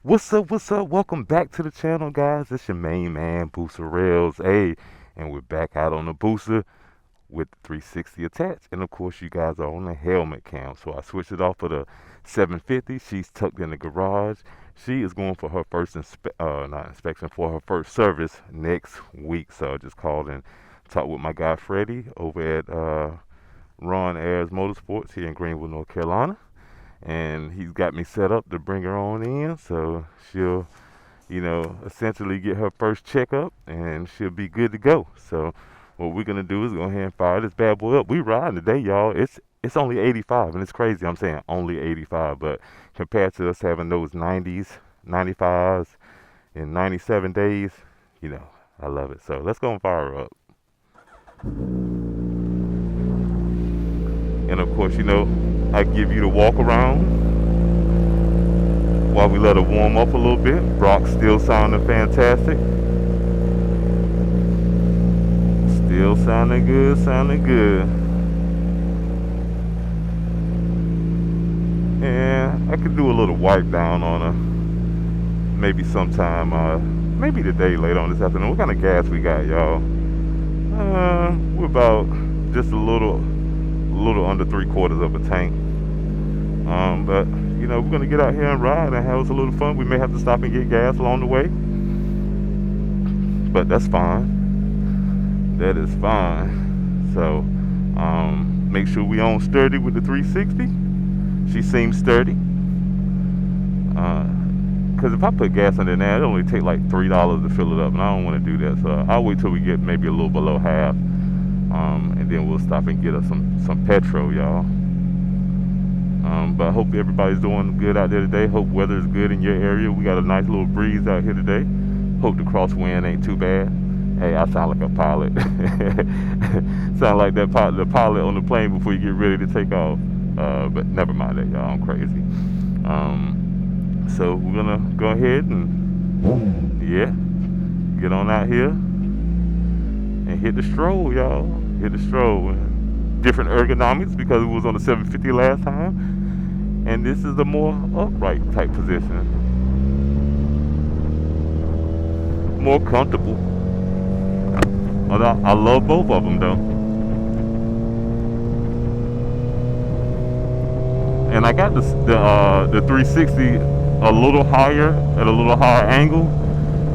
What's up? Welcome back to the channel, guys. It's your main man, Booster Rails. Hey, and we're back out on the booster with the 360 attached. And of course, you guys are on the helmet cam. So I switched it off for the 750. She's tucked in the garage. She is going for her first not inspection, for her first service next week. So I just called and talked with my guy Freddie over at Ron Ayers Motorsports here in Greenville, North Carolina. And he's got me set up to bring her on in, so she'll, essentially get her first checkup, and she'll be good to go. So what we're gonna do is go ahead and fire this bad boy up. We riding today, y'all. It's only 85, and it's crazy. I'm saying only 85, but compared to us having those 90s, 95s, in 97 days, I love it. So let's go and fire her up. And of course, I give you the walk around while we let her warm up a little bit. Brock's still sounding fantastic. Still sounding good. And I could do a little wipe down on her. Maybe sometime, maybe today later on this afternoon. What kind of gas we got, y'all? We're about just a little under 3/4 of a tank. But we're gonna get out here and ride and have us a little fun. We may have to stop and get gas along the way, but that's fine. That is fine. So make sure we on sturdy with the 360. She seems sturdy. Because if I put gas in there, it only take like $3 to fill it up, and I don't want to do that. So I'll wait till we get maybe a little below half. And then we'll stop and get us some petrol, y'all. But I hope everybody's doing good out there today. Hope weather is good in your area. We got a nice little breeze out here today. Hope the crosswind ain't too bad. Hey, I sound like a pilot. Sound like the pilot on the plane before you get ready to take off. But never mind that, y'all. I'm crazy. So we're gonna go ahead and get on out here and hit the stroll, y'all. Hit the stroll. Different ergonomics because it was on the 750 last time, and this is a more upright type position, more comfortable. I love both of them though, and I got the 360 a little higher at a little higher angle,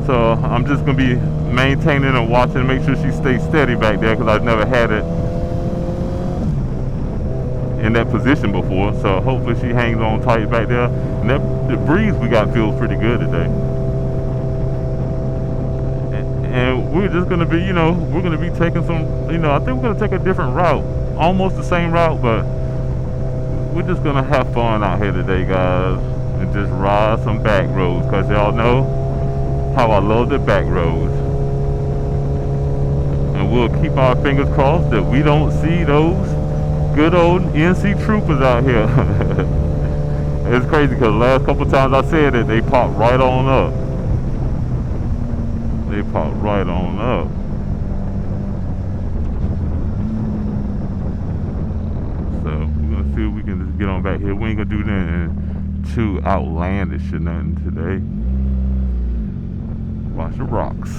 so I'm just gonna be maintaining and watching to make sure she stays steady back there, because I've never had it in that position before. So hopefully she hangs on tight back there. And the breeze we got feels pretty good today. And we're just gonna be, we're gonna be taking some, I think we're gonna take a different route, almost the same route, but we're just gonna have fun out here today, guys, and just ride some back roads, because y'all know how I love the back roads. And we'll keep our fingers crossed that we don't see those good old NC troopers out here. It's crazy because the last couple times I said it, they popped right on up. They popped right on up. So we're gonna see if we can just get on back here. We ain't gonna do nothing too outlandish or nothing today. Watch the rocks.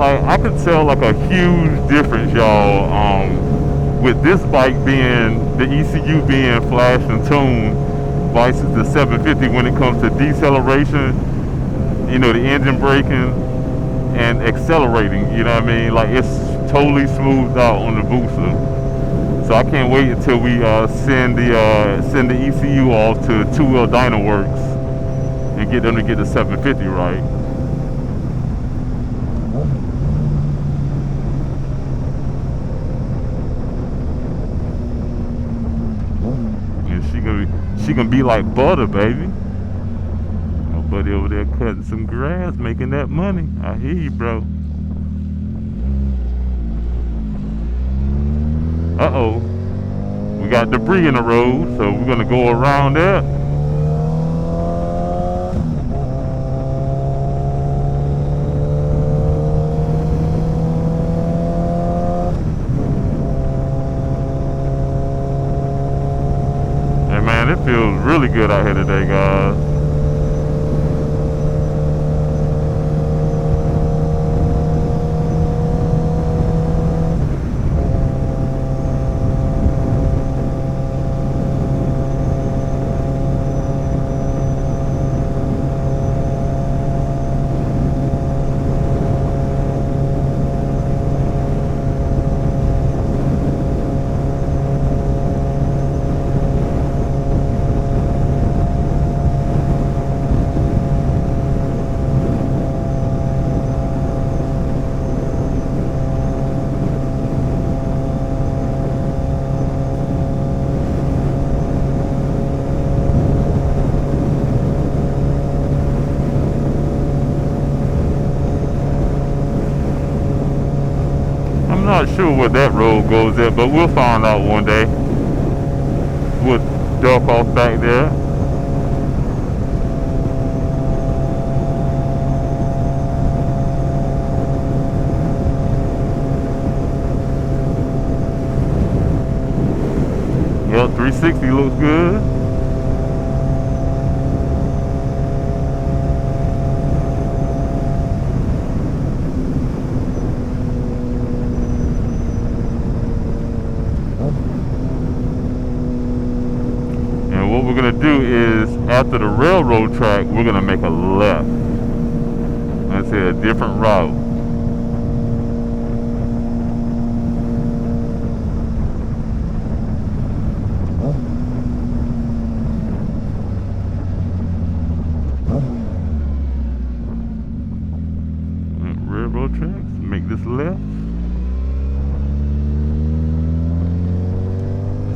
I could tell like a huge difference, y'all, with this bike being, the ECU being flash and tune versus the 750 when it comes to deceleration, the engine braking and accelerating, you know what I mean? Like, it's totally smoothed out on the booster. So I can't wait until we send the ECU off to Two Wheel Dyno Works and get them to get the 750 right. She gonna be like butter, baby. My buddy over there cutting some grass, making that money. I hear you, bro. Uh-oh. We we got debris in the road, so we're gonna go around there. And man, it feels really good out here today, guys. I'm not sure where that road goes at, but we'll find out one day. We'll duck off back there. Yep, 360 looks good. What we're gonna do is, after the railroad track, we're gonna make a left. Let's say a different route. Railroad tracks, make this left.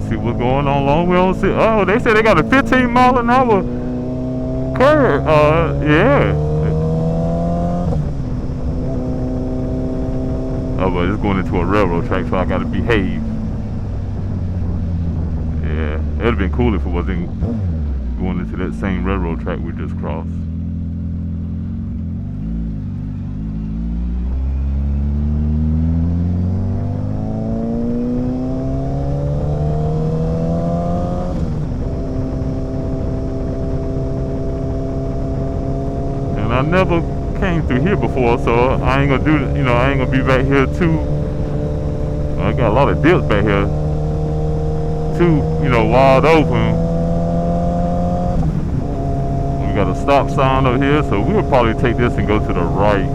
See what's going on long way on. Oh, they said they got a 15 mile an hour curve. Yeah. Oh, but it's going into a railroad track, so I gotta behave. Yeah, it'd have been cool if it wasn't going into that same railroad track we just crossed. I never came through here before, so I ain't gonna do, I ain't gonna be back here too. I got a lot of dips back here, too, wide open. We got a stop sign up here, so we'll probably take this and go to the right.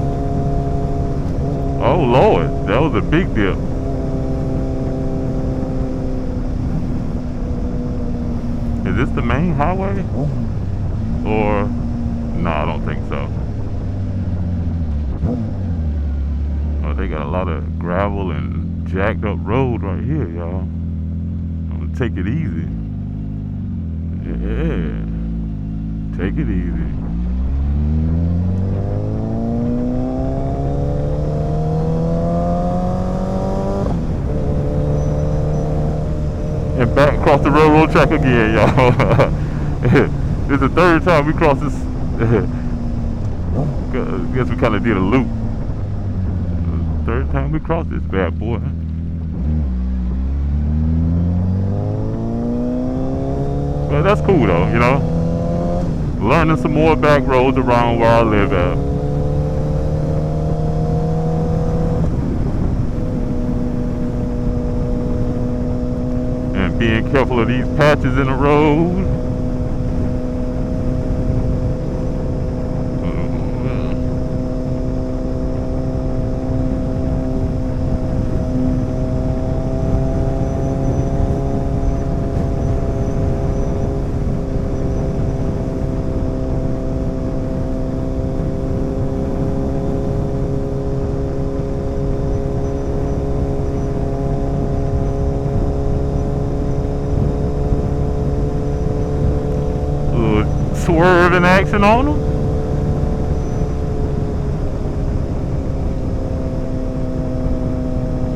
Oh Lord, that was a big dip. Is this the main highway? Or no, I don't think so. Oh, they got a lot of gravel and jacked up road right here, y'all. I'm gonna take it easy. Yeah, take it easy. And back across the railroad track again, y'all. This is the third time we crossed this. Guess we kind of did a loop. Third time we crossed this bad boy. But that's cool though, Learning some more back roads around where I live at. And being careful of these patches in the road. Swerving action on them.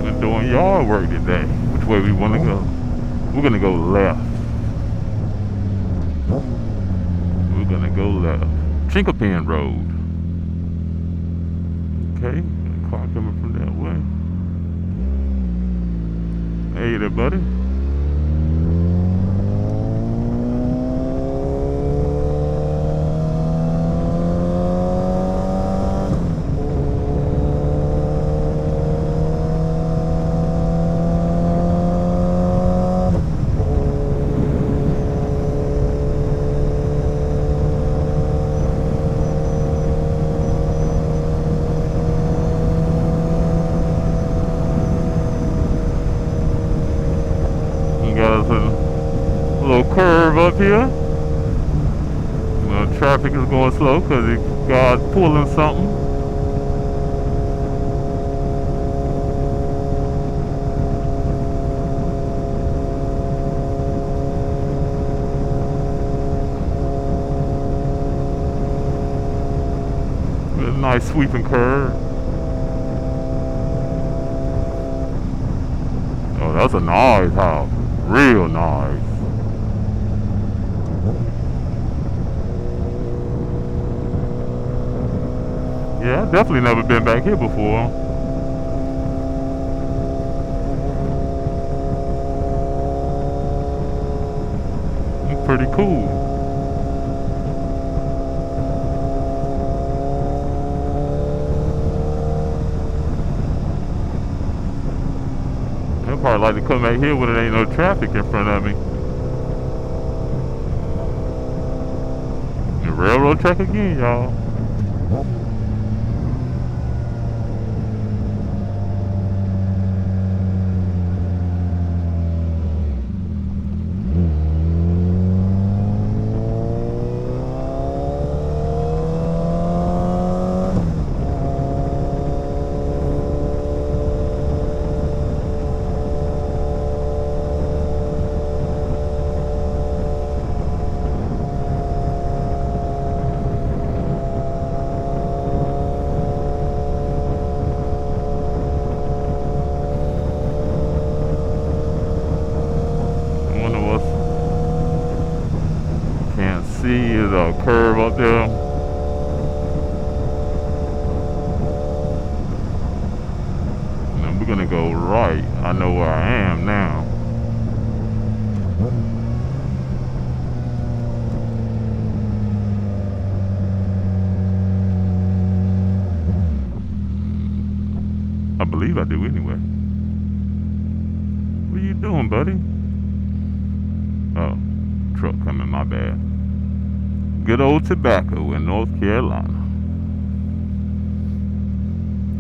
We're doing yard work today. Which way we want to go? We're gonna go left. We're gonna go left. Chinkapin Road. Okay, got a car coming from that way. Hey there, buddy. Curve up here. Well, traffic is going slow because it got pulling something. A nice sweeping curve. Oh, that's a noise house. Real noise. Yeah, I've definitely never been back here before. It's pretty cool. I'd probably like to come back here when there ain't no traffic in front of me. The railroad track again, y'all. See is a curve up there. And we're gonna go right. I know where I am now. I believe I do anyway. What are you doing, buddy? Oh, truck coming, my bad. Good old tobacco in North Carolina.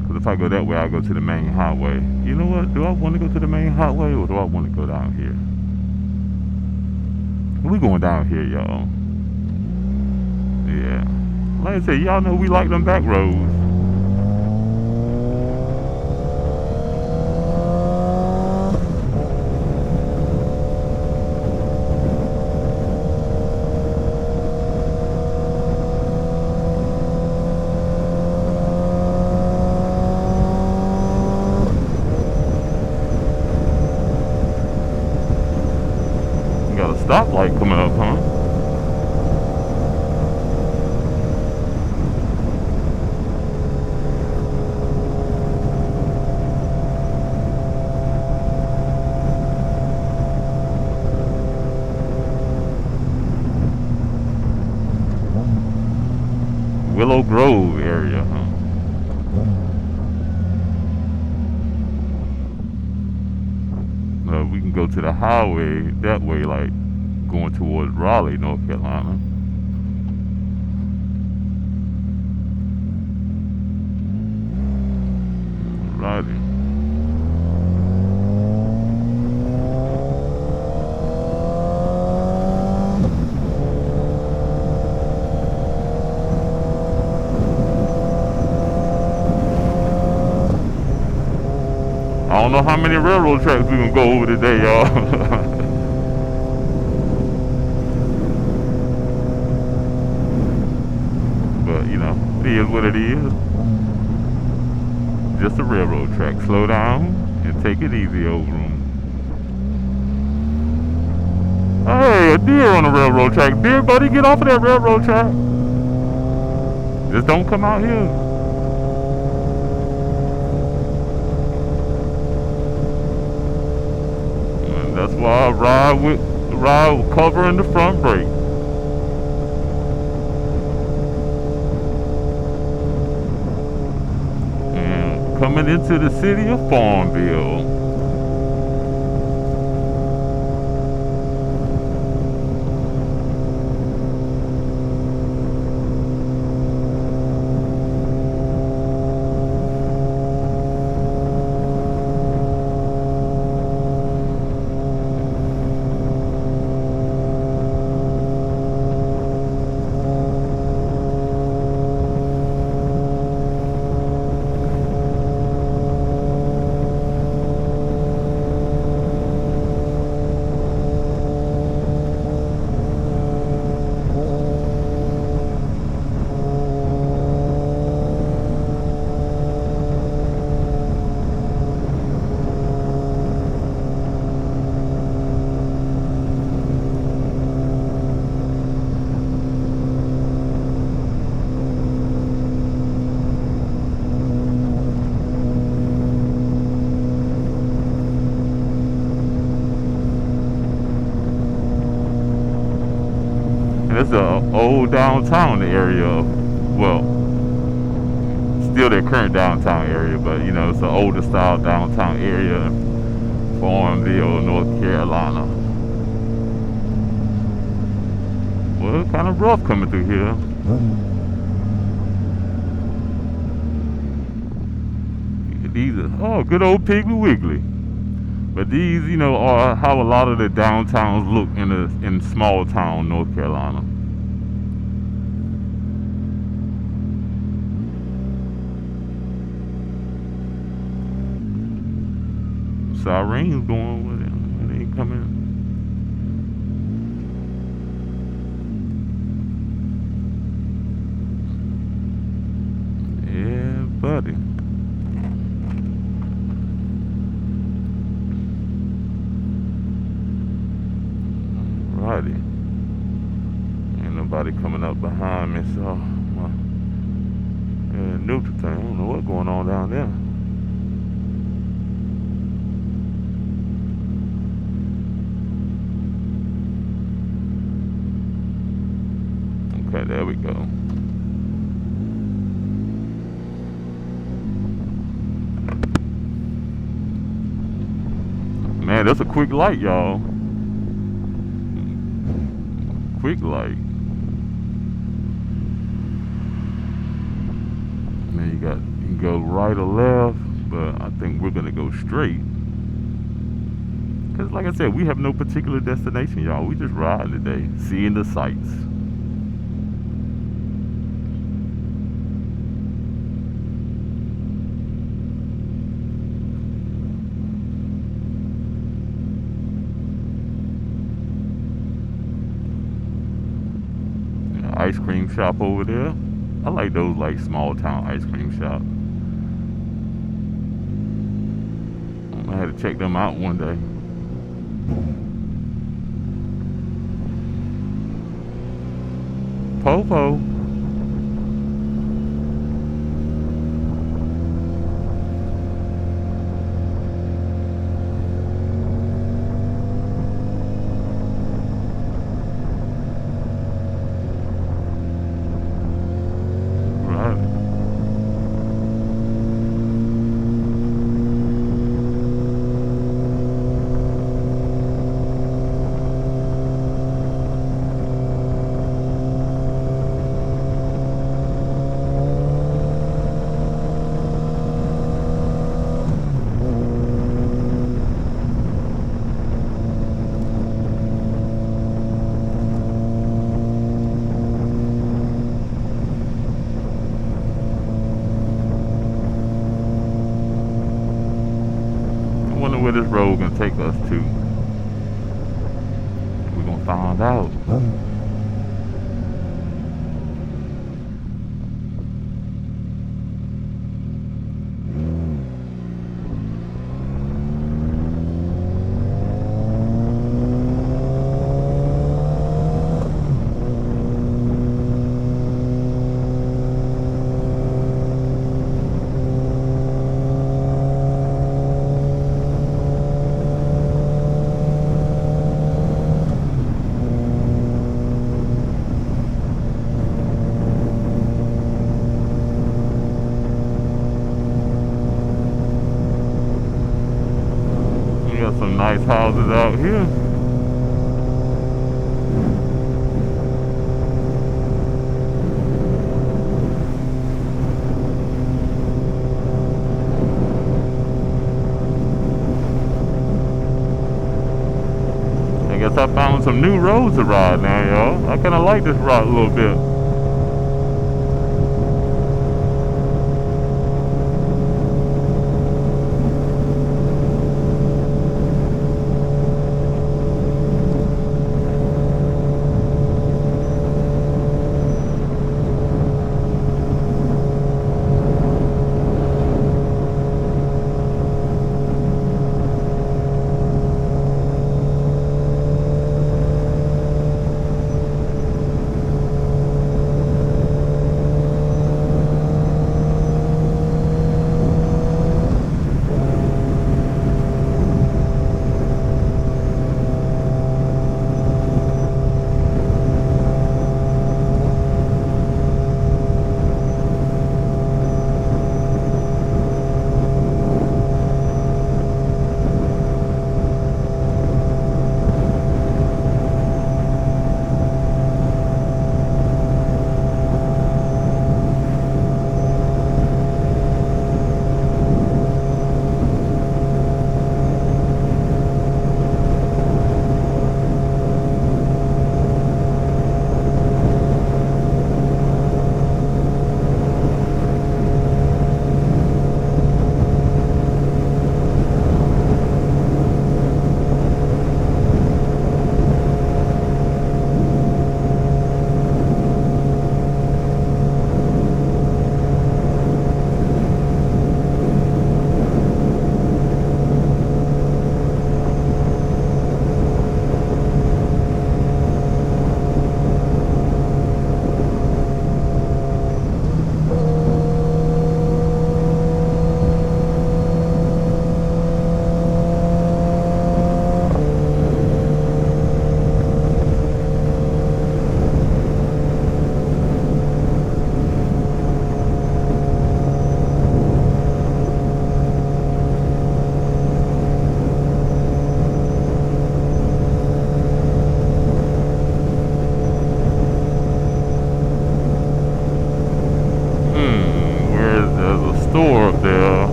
Because if I go that way, I go to the main highway. You know what? Do I want to go to the main highway or do I want to go down here? We're going down here, y'all. Yeah. Like I said, y'all know we like them back roads. Stoplight coming up, huh? Willow Grove area, huh? We can go to the highway that way, like going towards Raleigh, North Carolina. Righty. I don't know how many railroad tracks we gonna go over today, y'all. It is what it is. Just a railroad track. Slow down and take it easy over them. Hey, a deer on the railroad track. Deer, buddy, get off of that railroad track. Just don't come out here. And that's why I ride with covering the front brake. And coming into the city of Farmville. It's an old downtown area. Well, still their current downtown area, but you know, it's an older style downtown area in Farmville, North Carolina. Well, it's kind of rough coming through here. These are, oh, good old Piggly Wiggly. But these, you know, are how a lot of the downtowns look in small town North Carolina. Sirens going with it. They ain't coming. Yeah, buddy. Righty. Ain't nobody coming up behind me, so my neutral thing. I don't know what's going on down there. Okay, there we go. Man, that's a quick light, y'all. Quick light. Then you can go right or left, but I think we're gonna go straight. Cause like I said, we have no particular destination, y'all. We just riding today, seeing the sights. Ice cream shop over there. I like those like small town ice cream shop. I had to check them out one day. Popo. Where this road gonna take us to? We're gonna find out. nice houses out here. I guess I found some new roads to ride now, y'all. I kind of like this route a little bit.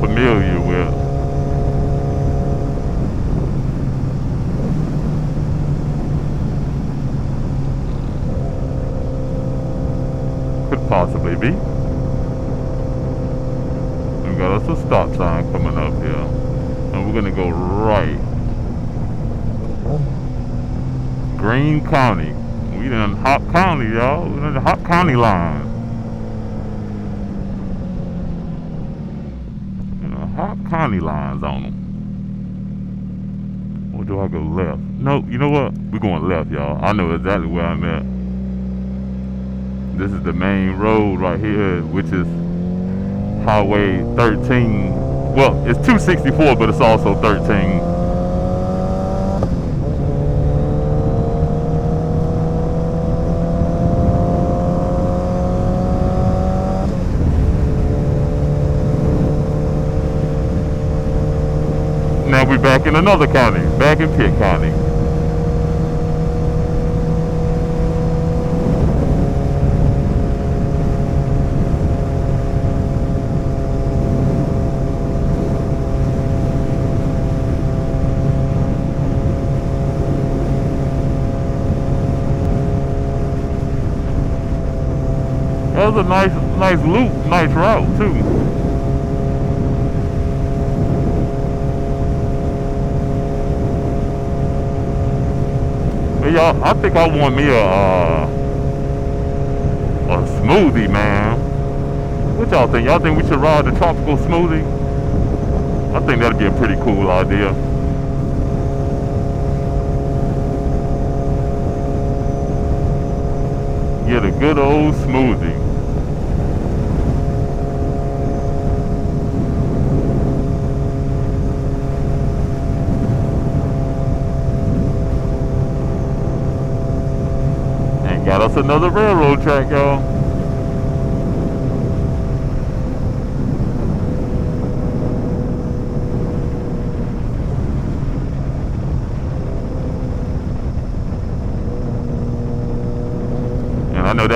Familiar with. Could possibly be. We got us a stop sign coming up here, and we're gonna go right. Greene County. We in Hop County, y'all. We're in the Hop County line. Hop County lines on them. Or do I go left? No, you know what? We're going left, y'all. I know exactly where I'm at. This is the main road right here, which is Highway 13. Well, it's 264, but it's also 13. Now we're back in another county, back in Pitt County. That was a nice loop, nice route too. Y'all, I think I want me a smoothie, man. What y'all think? Y'all think we should ride the tropical smoothie? I think that'd be a pretty cool idea. Get a good old smoothie. Got us another railroad track, y'all.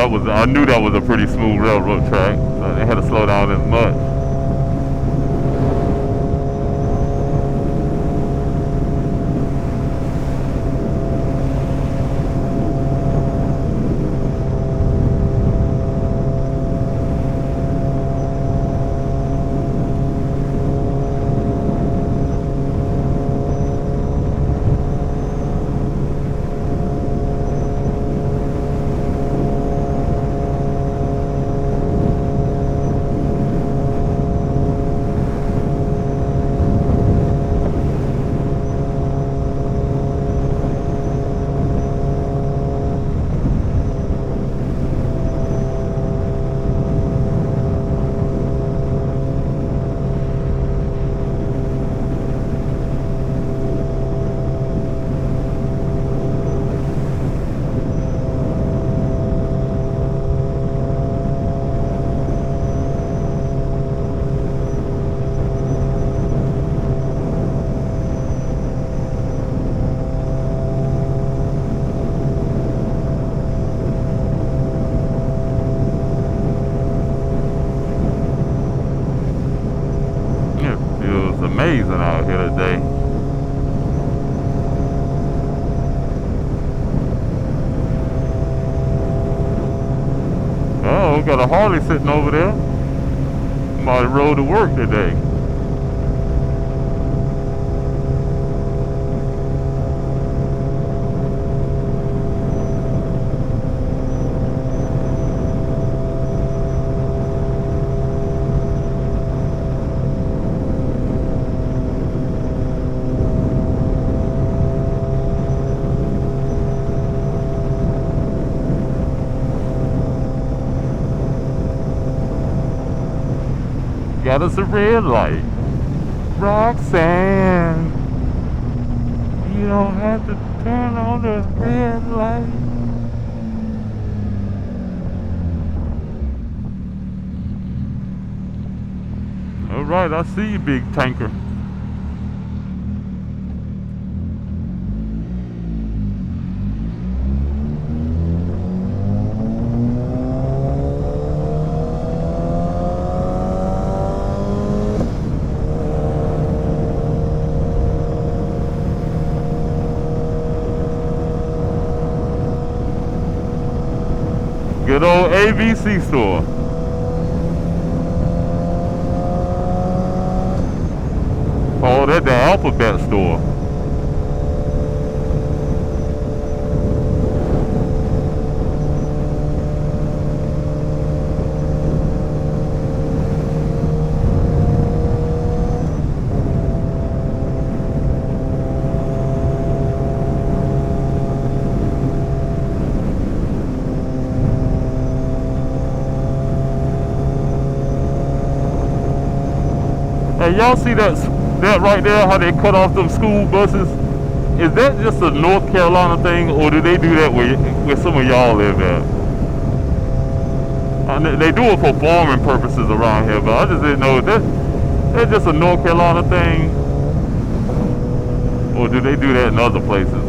I knew that was a pretty smooth railroad track. So they had to slow down as much. Amazing out here today. Oh, we got a Harley sitting over there. Might rode to work today. Got us a red light. Roxanne, you don't have to turn on the red light. Alright, I see you, big tanker. Good old ABC store. Oh, that's the Alphabet store. Hey, y'all see that right there, how they cut off them school buses? Is that just a North Carolina thing, or do they do that where some of y'all live at? They do it for farming purposes around here, but I just didn't know, that's just a North Carolina thing, or do they do that in other places?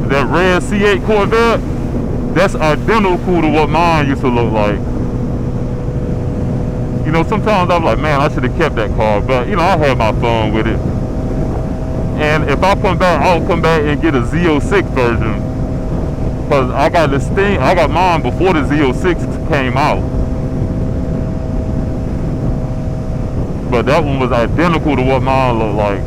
That red C8 Corvette, that's identical to what mine used to look like. You know, sometimes I'm like, man, I should have kept that car, but you know, I had my fun with it. And if I come back, I'll come back and get a Z06 version, because I got this thing, I got mine before the Z06 came out. But that one was identical to what mine looked like.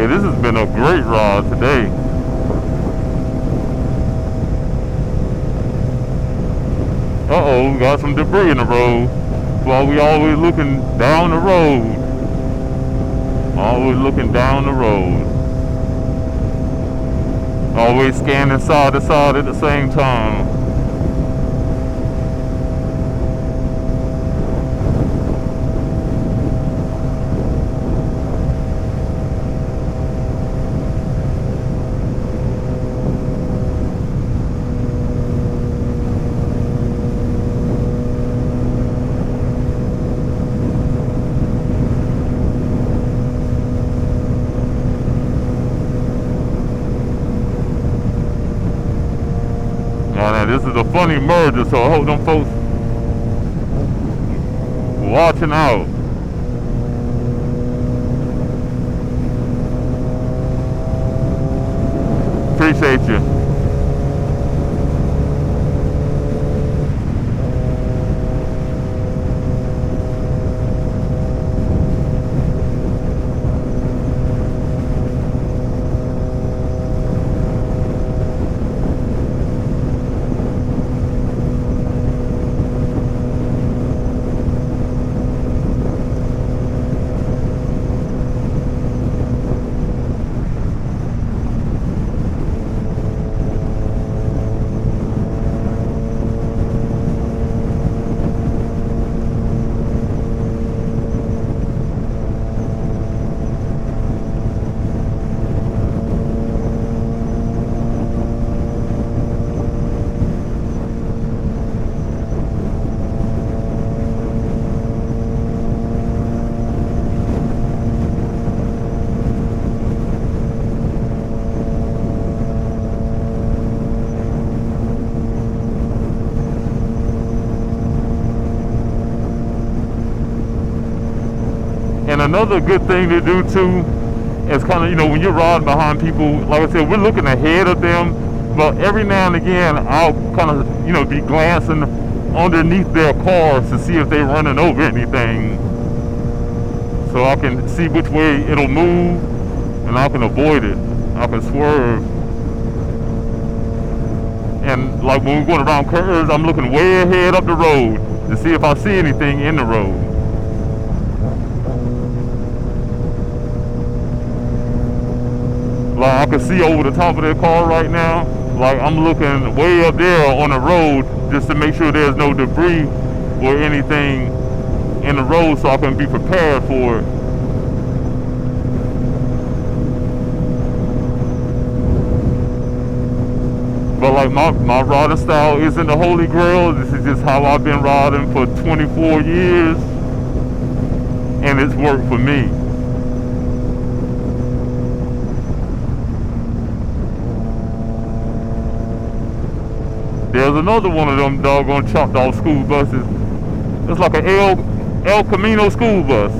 this has been a great ride today. Uh-oh, we got some debris in the road. While we always looking down the road. Always looking down the road. Always scanning side to side at the same time. Now this is a funny merger, so I hope them folks watching out. Appreciate you. And another good thing to do too is kind of, you know, when you're riding behind people, like I said, we're looking ahead of them, but every now and again I'll kind of, you know, be glancing underneath their cars to see if they're running over anything, so I can see which way it'll move and I can avoid it. I can swerve. And like when we're going around curves, I'm looking way ahead up the road to see if I see anything in the road. Like I can see over the top of their car right now. Like I'm looking way up there on the road just to make sure there's no debris or anything in the road, so I can be prepared for it. But like my riding style isn't the holy grail. This is just how I've been riding for 24 years, and it's worked for me. There's another one of them doggone chopped off school buses. It's like an El Camino school bus.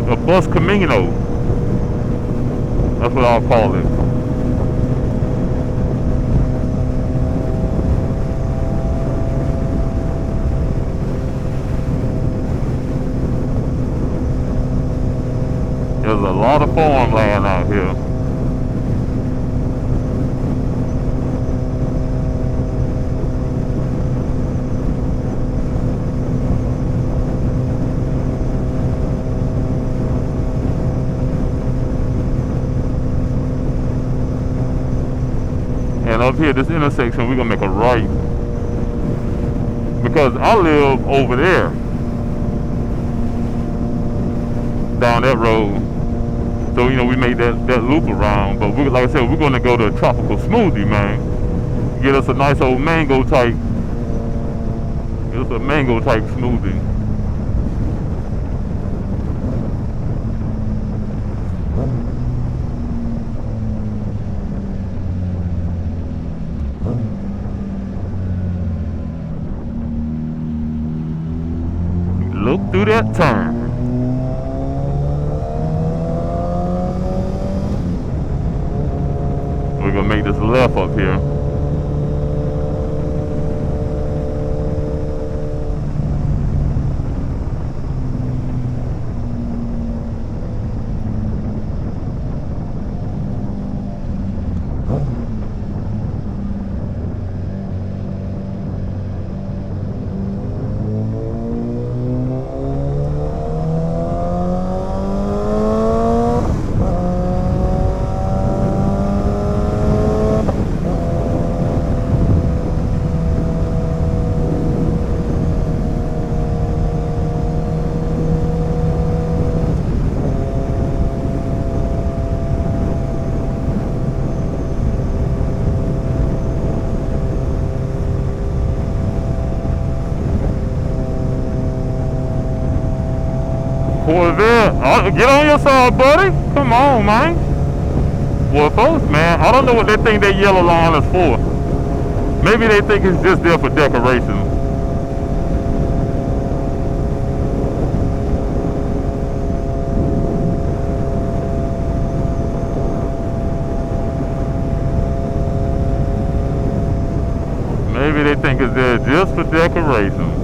A bus Camino. That's what I'll call it. There's a lot of farmland out here. And up here, this intersection, we're gonna make a right, because I live over there, down that road. So you know, we made that loop around. But we, like I said, we're gonna go to a tropical smoothie, man. Get us a nice old mango type. Get us a mango type smoothie. Look through that turn. We're gonna make this left up here. Corvette. Get on your side, buddy. Come on, man. Well, folks, man, I don't know what they think that yellow line is for. Maybe they think it's just there for decoration. Maybe they think it's there just for decoration.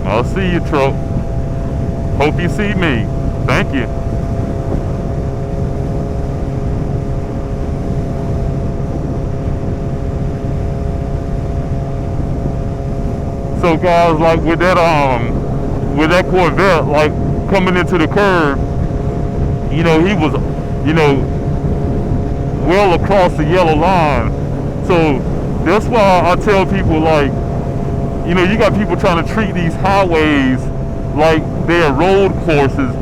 I'll see you, truck. Hope you see me. Thank you. So guys, like with that Corvette, like coming into the curve, you know, he was, you know, well across the yellow line. So that's why I tell people, like, you know, you got people trying to treat these highways like they're road courses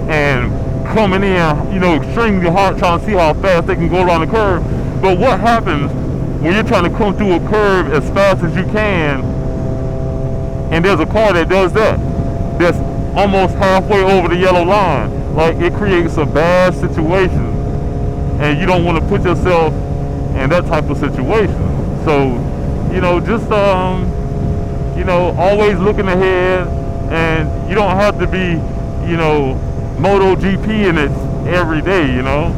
and coming in, you know, extremely hard, trying to see how fast they can go around the curve. But what happens when you're trying to come through a curve as fast as you can, and there's a car that does that, that's almost halfway over the yellow line? Like, it creates a bad situation, and you don't want to put yourself in that type of situation. So, you know, just you know, always looking ahead, and you don't have to be, you know, MotoGP in it every day, you know.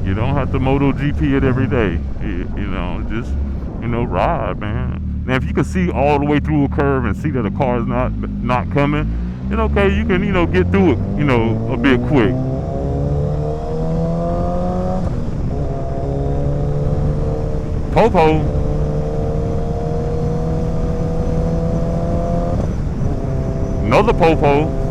You don't have to MotoGP it every day, you know, just, you know, ride, man. Now, if you can see all the way through a curve and see that a car is not coming, then okay, you can, you know, get through it, you know, a bit quick. Popo. Another Popo.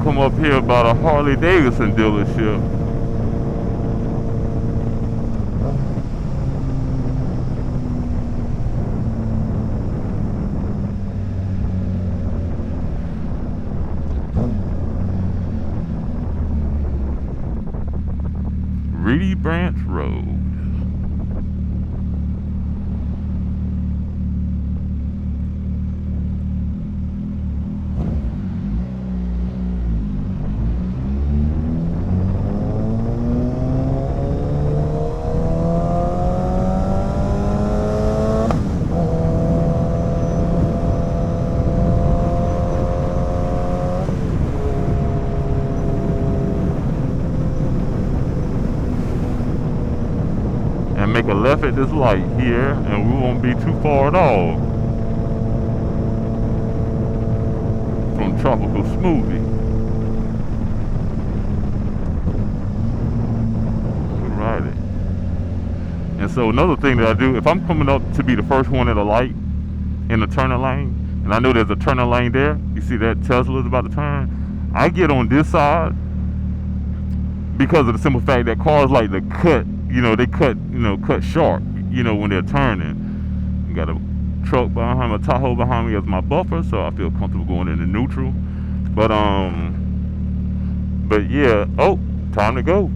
Come up here about a HarleyDavidson dealership. Ridden Road. And make a left at this light here, and we won't be too far at all from Tropical Smoothie. Right. And so another thing that I do, if I'm coming up to be the first one at a light in the turning lane, and I know there's a turning lane there, you see that Tesla's about to turn, I get on this side because of the simple fact that cars like to cut, they cut sharp, when they're turning. You got a truck behind, a Tahoe behind me as my buffer, so I feel comfortable going into neutral. But yeah, oh, time to go.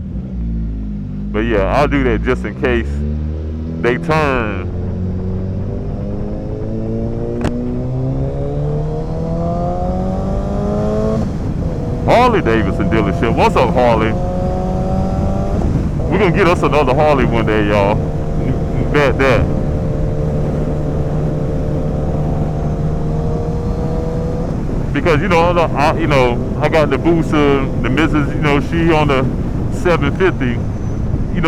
But yeah, I'll do that just in case they turn. HarleyDavidson dealership. What's up, Harley? We're gonna get us another Harley one day, y'all. Bet that. Because I got the Booster, the missus, she on the 750.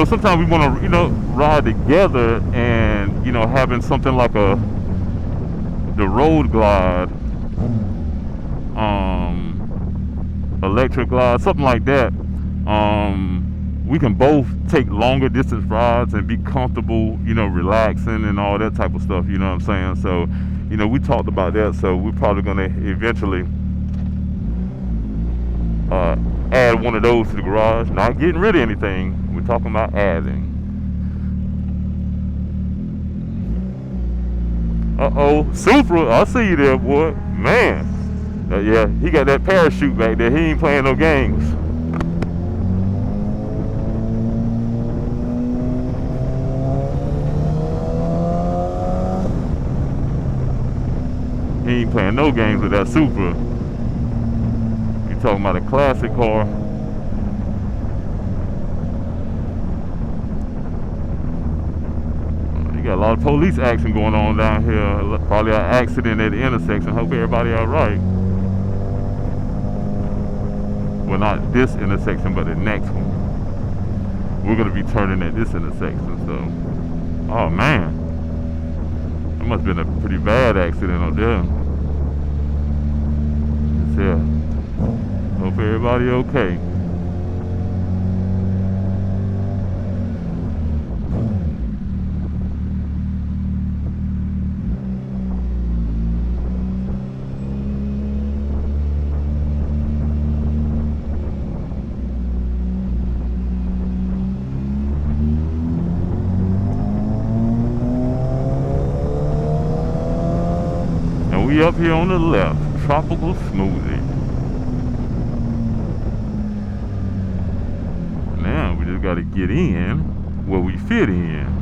Sometimes we want to, ride together, and having something like the Road Glide, electric glide, something like that. We can both take longer distance rides and be comfortable, relaxing and all that type of stuff. You know what I'm saying? So, we talked about that. So we're probably gonna eventually add one of those to the garage. Not getting rid of anything. We're talking about adding. Uh-oh, Supra, I see you there, boy. Man. Yeah, he got that parachute back there. He ain't playing no games. He ain't playing no games with that Supra. You talking about a classic car. You got a lot of police action going on down here. Probably an accident at the intersection. Hope everybody all right. Well, not this intersection, but the next one. We're gonna be turning at this intersection, so. Oh man, that must have been a pretty bad accident up there. Yeah. Hope everybody okay. We up here on the left, tropical smoothie. Now we just gotta get in where we fit in.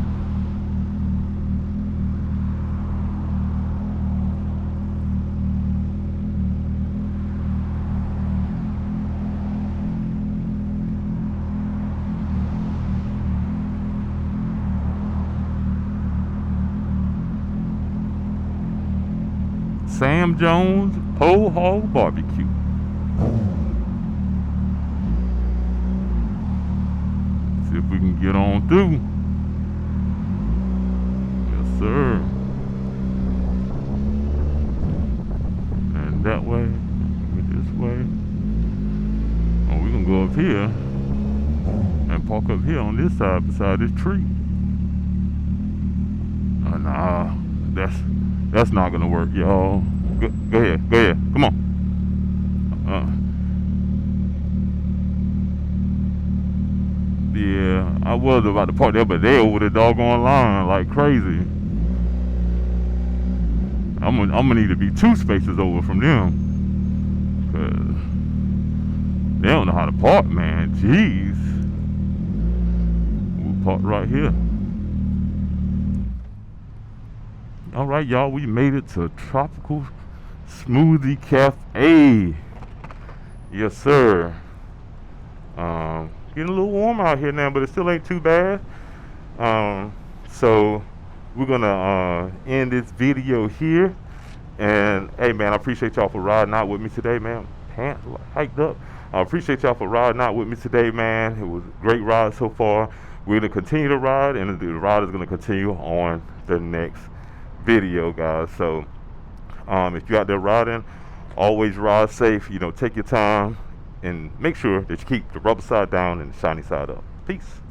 Sam Jones Whole Hog Barbecue. See if we can get on through. Yes, sir. And that way, this way. Oh, we gonna go up here and park up here on this side beside this tree. Nah, that's not gonna work, y'all. Go ahead, come on. Yeah, I was about to park there, but they over the doggone line like crazy. I'm gonna need to be 2 spaces over from them, cause they don't know how to park, man. Jeez, we'll park right here. All right, y'all, we made it to Tropical Smoothie Cafe. Yes, sir. Getting a little warm out here now, but it still ain't too bad. So we're gonna end this video here. And hey, man, I appreciate y'all for riding out with me today, man. Pants hiked up. I appreciate y'all for riding out with me today, man. It was a great ride so far. We're gonna continue to ride, and the ride is gonna continue on the next video, guys. So if you're out there riding, always ride safe. Take your time and make sure that you keep the rubber side down and the shiny side up. Peace.